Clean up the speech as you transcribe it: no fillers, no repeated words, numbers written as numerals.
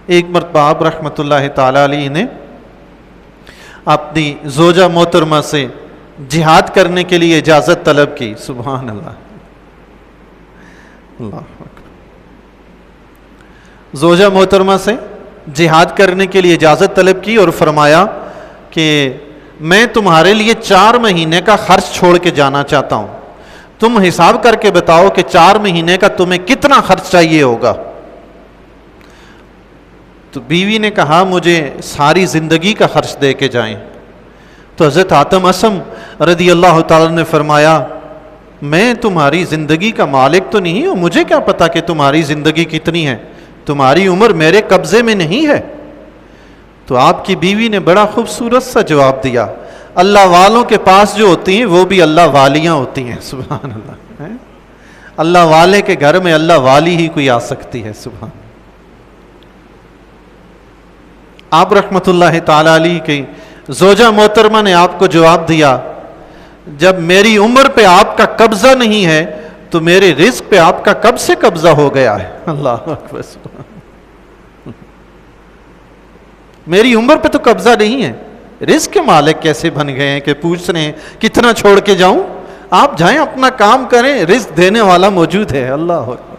ایک مرتبہ آپ رحمۃ اللہ تعالی علیہ نے اپنی زوجہ محترمہ سے جہاد کرنے کے لیے اجازت طلب کی. سبحان اللہ. اللہ اکبر. زوجہ محترمہ سے جہاد کرنے کے لیے اجازت طلب کی اور فرمایا کہ میں تمہارے لیے 4 مہینے کا خرچ چھوڑ کے جانا چاہتا ہوں, تم حساب کر کے بتاؤ کہ 4 مہینے کا تمہیں کتنا خرچ چاہیے ہوگا. تو بیوی نے کہا مجھے ساری زندگی کا خرچ دے کے جائیں. تو حضرت حاتم اسم رضی اللہ تعالیٰ نے فرمایا میں تمہاری زندگی کا مالک تو نہیں ہوں, مجھے کیا پتا کہ تمہاری زندگی کتنی ہے, تمہاری عمر میرے قبضے میں نہیں ہے. تو آپ کی بیوی نے بڑا خوبصورت سا جواب دیا, اللہ والوں کے پاس جو ہوتی ہیں وہ بھی اللہ والیاں ہوتی ہیں. سبحان اللہ. اللہ والے کے گھر میں اللہ والی ہی کوئی آ سکتی ہے. سبحان. آپ رحمۃ اللہ تعالی علیہ کی زوجہ محترمہ نے آپ کو جواب دیا جب میری عمر پہ آپ کا قبضہ نہیں ہے تو میرے رزق پہ آپ کا کب سے قبضہ ہو گیا ہے. اللہ اکبر. میری عمر پہ تو قبضہ نہیں ہے, رزق کے مالک کیسے بن گئے ہیں کہ پوچھ رہے ہیں کتنا چھوڑ کے جاؤں. آپ جائیں اپنا کام کریں, رزق دینے والا موجود ہے. اللہ اکبر.